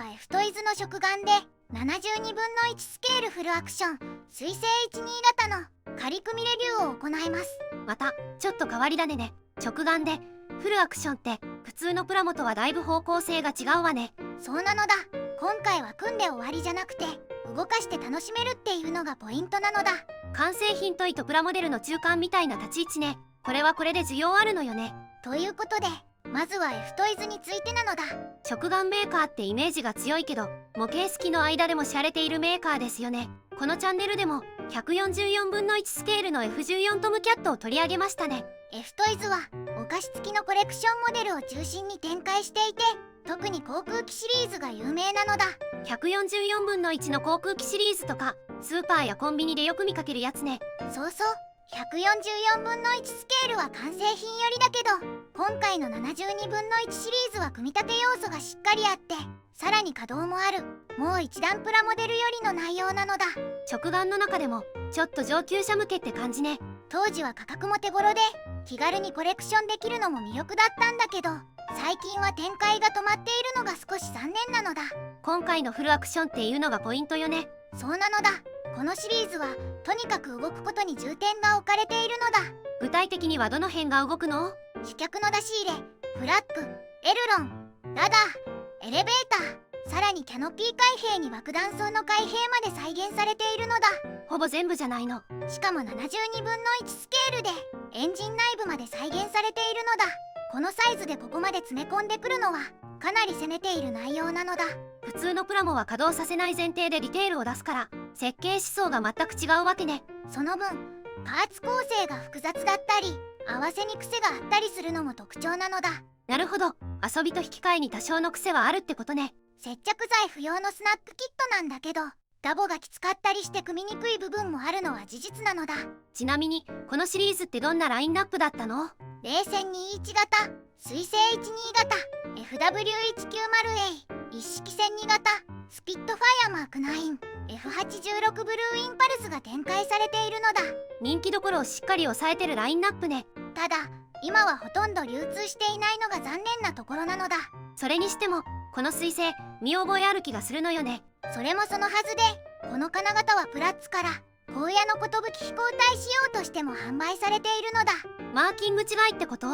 は F トイズの食玩で72分の1スケールフルアクション水星12型の仮組みレビューを行います。またちょっと変わり種ね。直眼でフルアクションって普通のプラモとはだいぶ方向性が違うわね。そうなのだ。今回は組んで終わりじゃなくて動かして楽しめるっていうのがポイントなのだ。完成品トイとプラモデルの中間みたいな立ち位置ね。これはこれで需要あるのよね。ということでまずは F トイズについてなのだ。直眼メーカーってイメージが強いけど模型好きの間でも知られているメーカーですよね。このチャンネルでも144分の1スケールの F14 トムキャットを取り上げましたね。 F トイズはお菓子付きのコレクションモデルを中心に展開していて特に航空機シリーズが有名なのだ。144分の1の航空機シリーズとかスーパーやコンビニでよく見かけるやつね。そうそう、144分の1スケールは完成品よりだけど今回の72分の1シリーズは組み立て要素がしっかりあってさらに稼働もあるもう一段プラモデルよりの内容なのだ。直眼の中でもちょっと上級者向けって感じね。当時は価格も手頃で気軽にコレクションできるのも魅力だったんだけど最近は展開が止まっているのが少し残念なのだ。今回のフルアクションっていうのがポイントよね。そうなのだ。このシリーズはとにかく動くことに重点が置かれているのだ。具体的にはどの辺が動くの？飛脚の出し入れ、フラッグ、エルロン、ラダー、エレベーター、さらにキャノピー開閉に爆弾層の開閉まで再現されているのだ。ほぼ全部じゃないの。しかも72分の1スケールでエンジン内部まで再現されているのだ。このサイズでここまで詰め込んでくるのはかなり攻めている内容なのだ。普通のプラモは稼働させない前提でディテールを出すから設計思想が全く違うわけね。その分パーツ構成が複雑だったり合わせに癖があったりするのも特徴なのだ。なるほど、遊びと引き換えに多少の癖はあるってことね。接着剤不要のスナックキットなんだけどダボがきつかったりして組みにくい部分もあるのは事実なのだ。ちなみにこのシリーズってどんなラインナップだったの？冷戦21型、水星12型、FW190A、一式戦2型、スピットファイアマーク9、F86 ブルーインパルスが展開されているのだ。人気どころをしっかり抑えてるラインナップね。ただ今はほとんど流通していないのが残念なところなのだ。それにしてもこの水星見覚えある気がするのよね。それもそのはずでこの金型はプラッツから荒野の寿飛行隊仕様としても販売されているのだ。マーキング違いってこと？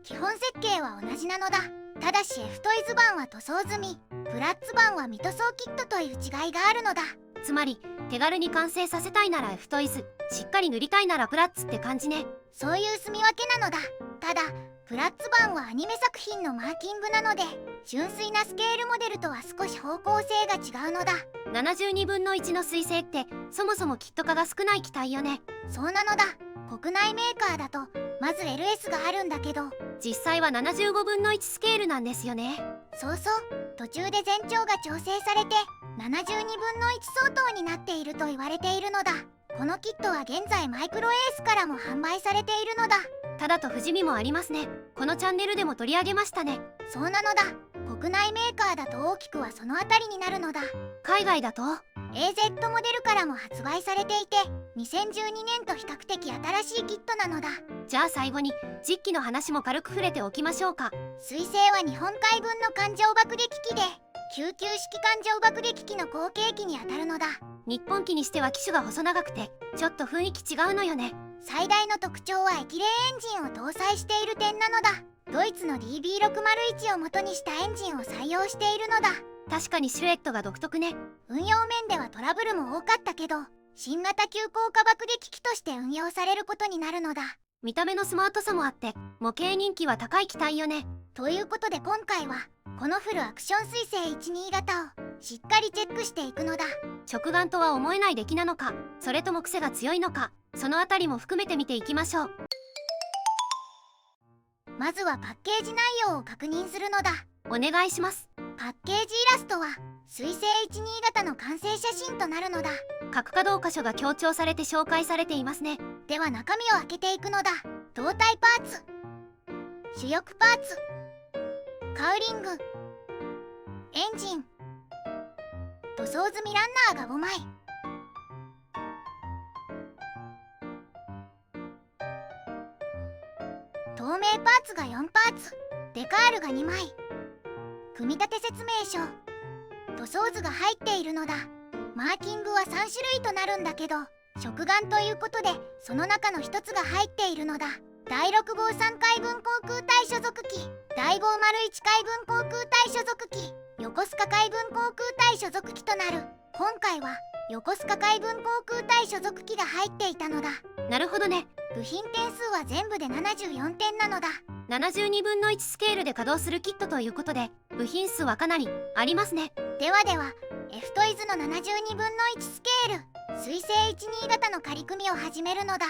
基本設計は同じなのだ。ただし F トイズ版は塗装済み、プラッツ版は未塗装キットという違いがあるのだ。つまり手軽に完成させたいなら F トイズ、しっかり塗りたいならプラッツって感じね。そういう住み分けなのだ。ただプラッツ版はアニメ作品のマーキングなので純粋なスケールモデルとは少し方向性が違うのだ。72分の1の水星ってそもそもキット化が少ない機体よね。そうなのだ。国内メーカーだとまず LS があるんだけど実際は75分の1スケールなんですよね。そうそう、途中で全長が調整されて72分の1相当になっていると言われているのだ。このキットは現在マイクロエースからも販売されているのだ。ただと不死身もありますね。このチャンネルでも取り上げましたね。そうなのだ。国内メーカーだと大きくはその辺りになるのだ。海外だと AZ モデルからも発売されていて2012年と比較的新しいキットなのだ。じゃあ最後に実機の話も軽く触れておきましょうか。水星は日本海軍の艦上爆撃機で救急式艦上爆撃機の後継機にあたるのだ。日本機にしては機種が細長くてちょっと雰囲気違うのよね。最大の特徴は液冷エンジンを搭載している点なのだ。ドイツの DB601 を元にしたエンジンを採用しているのだ。確かにシルエットが独特ね。運用面ではトラブルも多かったけど新型急降下爆撃機として運用されることになるのだ。見た目のスマートさもあって模型人気は高い機体よね。ということで今回はこのフルアクション水星12型をしっかりチェックしていくのだ。直眼とは思えない出来なのかそれとも癖が強いのかそのあたりも含めて見ていきましょう。まずはパッケージ内容を確認するのだ。お願いします。パッケージイラストは水星12型の完成写真となるのだ。各稼働箇所が強調されて紹介されていますね。では中身を開けていくのだ。胴体パーツ、主翼パーツ、カウリング、エンジン、塗装済みランナーが5枚、透明パーツが4パーツ、デカールが2枚、組み立て説明書、塗装図が入っているのだ。マーキングは3種類となるんだけど、食玩ということでその中の一つが入っているのだ。第6号3海軍航空隊所属機、第501海軍航空隊所属機、横須賀海軍航空隊所属機となる。今回は横須賀海軍航空隊所属機が入っていたのだ。なるほどね。部品点数は全部で74点なのだ。72分の1スケールで稼働するキットということで部品数はかなりありますね。では F トイズの72分の1スケール水星12型の仮組みを始めるのだ。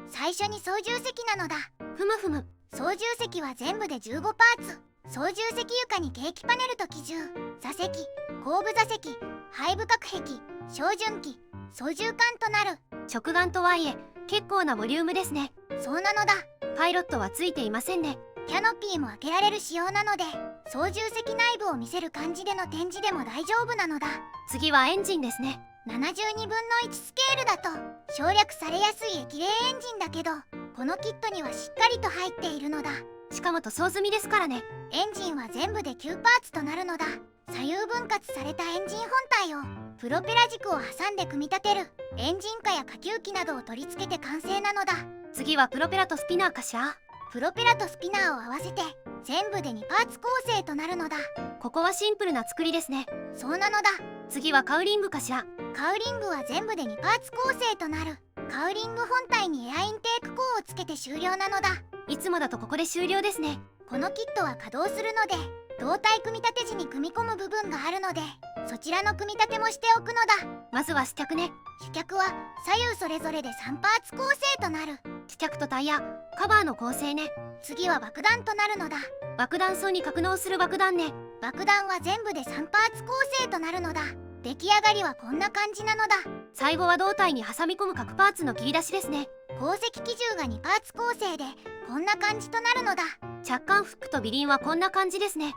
最初に操縦席なのだ。ふむふむ。操縦席は全部で15パーツ。操縦席床にケーキパネルと機銃、座席、後部座席、背部隔壁、照準器、操縦桿となる。食玩とはいえ結構なボリュームですね。そうなのだ。パイロットはついていませんね。キャノピーも開けられる仕様なので、操縦席内部を見せる感じでの展示でも大丈夫なのだ。次はエンジンですね。72分の1スケールだと省略されやすい液冷エンジンだけど、このキットにはしっかりと入っているのだ。しかも塗装済みですからね。エンジンは全部で9パーツとなるのだ。左右分割されたエンジン本体をプロペラ軸を挟んで組み立てる。エンジン架や下級機などを取り付けて完成なのだ。次はプロペラとスピナーかしら。プロペラとスピナーを合わせて全部で2パーツ構成となるのだ。ここはシンプルな作りですね。そうなのだ。次はカウリングかしら。カウリングは全部で2パーツ構成となる。カウリング本体にエアインテークコーをつけて終了なのだ。いつもだとここで終了ですね。このキットは稼働するので、胴体組み立て時に組み込む部分があるので、そちらの組み立てもしておくのだ。まずは試着ね。試着は左右それぞれで3パーツ構成となる。試着とタイヤ、カバーの構成ね。次は爆弾となるのだ。爆弾層に格納する爆弾ね。爆弾は全部で3パーツ構成となるのだ。出来上がりはこんな感じなのだ。最後は胴体に挟み込む各パーツの切り出しですね。鉱石機銃が2パーツ構成でこんな感じとなるのだ。着艦フックと尾輪はこんな感じですね。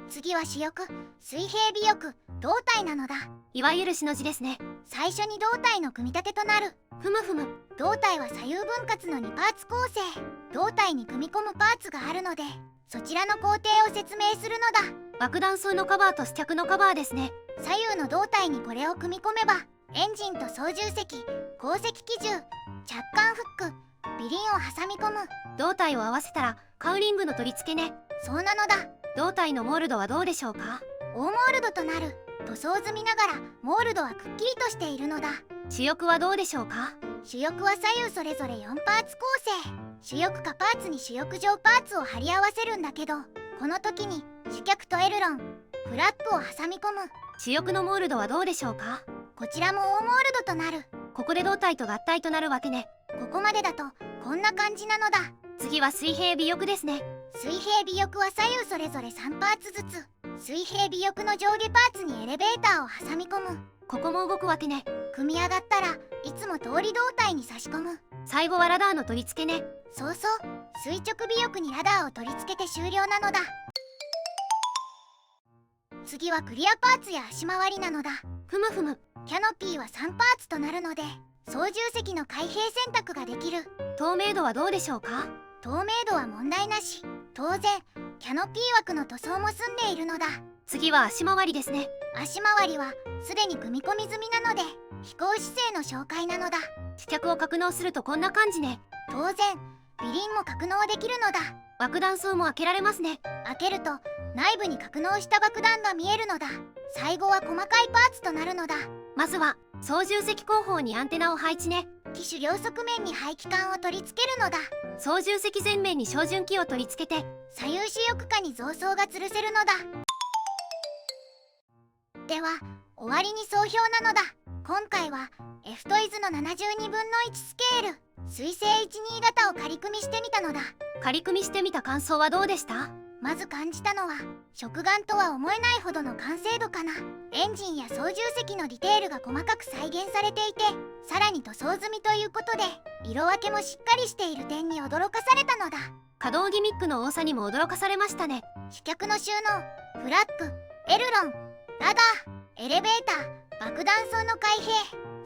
次は主翼、水平尾翼、胴体なのだ。いわゆるしの字ですね。最初に胴体の組み立てとなる。ふむふむ。胴体は左右分割の2パーツ構成。胴体に組み込むパーツがあるので、そちらの工程を説明するのだ。爆弾層のカバーと試着のカバーですね。左右の胴体にこれを組み込めば、エンジンと操縦席、鉱石機銃、着艦フック、尾輪を挟み込む。胴体を合わせたらカウリングの取り付けね。そうなのだ。胴体のモールドはどうでしょうか。大モールドとなる。塗装済みながらモールドはくっきりとしているのだ。主翼はどうでしょうか。主翼は左右それぞれ4パーツ構成。主翼かパーツに主翼上パーツを貼り合わせるんだけど、この時に主脚とエルロン、フラップを挟み込む。主翼のモールドはどうでしょうか。こちらも大モールドとなる。ここで胴体と合体となるわけね。ここまでだとこんな感じなのだ。次は水平尾翼ですね。水平尾翼は左右それぞれ3パーツずつ。水平尾翼の上下パーツにエレベーターを挟み込む。ここも動くわけね。組み上がったらいつも通り胴体に差し込む。最後はラダーの取り付けね。そうそう、垂直尾翼にラダーを取り付けて終了なのだ。次はクリアパーツや足回りなのだ。ふむふむ。キャノピーは3パーツとなるので、操縦席の開閉選択ができる。透明度はどうでしょうか。透明度は問題なし。当然キャノピー枠の塗装も済んでいるのだ。次は足回りですね。足回りはすでに組み込み済みなので、飛行姿勢の紹介なのだ。試着を格納するとこんな感じね。当然尾輪も格納できるのだ。爆弾層も開けられますね。開けると内部に格納した爆弾が見えるのだ。最後は細かいパーツとなるのだ。まずは操縦席後方にアンテナを配置ね。機種両側面に排気管を取り付けるのだ。操縦席前面に照準器を取り付けて、左右主翼下に増装が吊るせるのだ。では終わりに総評なのだ。今回は F トイズの72分の1スケール水星12型を仮組みしてみたのだ。仮組みしてみた感想はどうでした？まず感じたのは、食玩とは思えないほどの完成度かな。エンジンや操縦席のディテールが細かく再現されていて、さらに塗装済みということで色分けもしっかりしている点に驚かされたのだ。可動ギミックの多さにも驚かされましたね。主脚の収納、フラップ、エルロン、ラダー、エレベーター、爆弾層の開閉、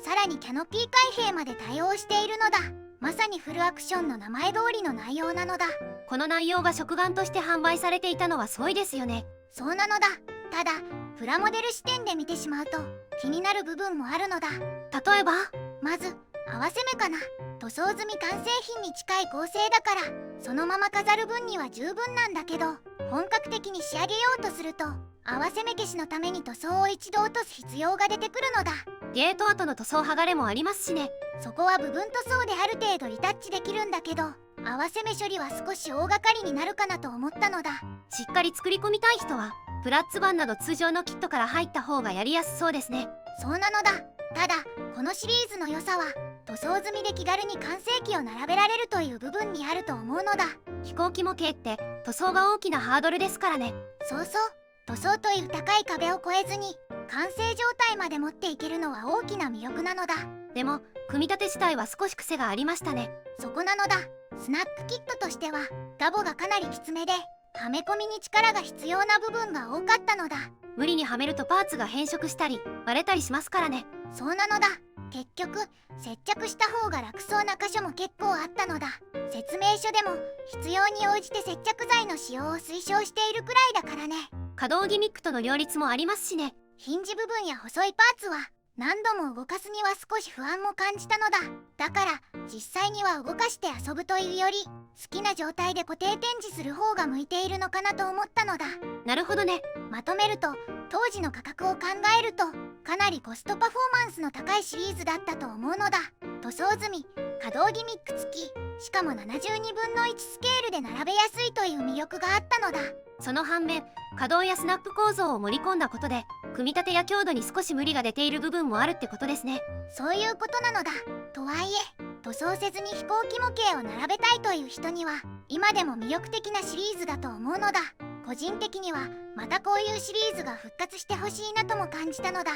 さらにキャノピー開閉まで対応しているのだ。まさにフルアクションの名前通りの内容なのだ。この内容が食玩として販売されていたのはソイですよね。そうなのだ。ただプラモデル視点で見てしまうと気になる部分もあるのだ。例えばまず合わせ目かな。塗装済み完成品に近い構成だからそのまま飾る分には十分なんだけど、本格的に仕上げようとすると合わせ目消しのために塗装を一度落とす必要が出てくるのだ。ゲート跡の塗装剥がれもありますしね。そこは部分塗装である程度リタッチできるんだけど、合わせ目処理は少し大掛かりになるかなと思ったのだ。しっかり作り込みたい人はプラッツ版など通常のキットから入った方がやりやすそうですね。そうなのだ。ただこのシリーズの良さは塗装済みで気軽に完成機を並べられるという部分にあると思うのだ。飛行機模型って塗装が大きなハードルですからね。そうそう、塗装という高い壁を越えずに完成状態まで持っていけるのは大きな魅力なのだ。でも組み立て自体は少し癖がありましたね。そこなのだ。スナックキットとしてはダボがかなりきつめではめ込みに力が必要な部分が多かったのだ。無理にはめるとパーツが変色したり割れたりしますからね。そうなのだ。結局接着した方が楽そうな箇所も結構あったのだ。説明書でも必要に応じて接着剤の使用を推奨しているくらいだからね。可動ギミックとの両立もありますしね。ヒンジ部分や細いパーツは何度も動かすには少し不安も感じたのだ。だから実際には動かして遊ぶというより好きな状態で固定展示する方が向いているのかなと思ったのだ。なるほどね。まとめると当時の価格を考えるとかなりコストパフォーマンスの高いシリーズだったと思うのだ。塗装済み、可動ギミック付き、しかも72分の1スケールで並べやすいという魅力があったのだ。その反面可動やスナップ構造を盛り込んだことで組み立てや強度に少し無理が出ている部分もあるってことですね。そういうことなのだ。とはいえ塗装せずに飛行機模型を並べたいという人には今でも魅力的なシリーズだと思うのだ。個人的にはまたこういうシリーズが復活してほしいなとも感じたのだ。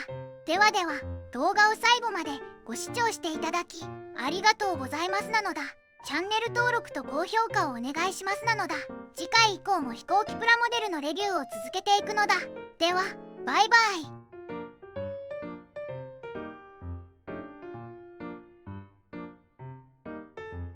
ではでは動画を最後までご視聴していただきありがとうございますなのだ。チャンネル登録と高評価をお願いしますなのだ。次回以降も飛行機プラモデルのレビューを続けていくのだ。ではバイバイ。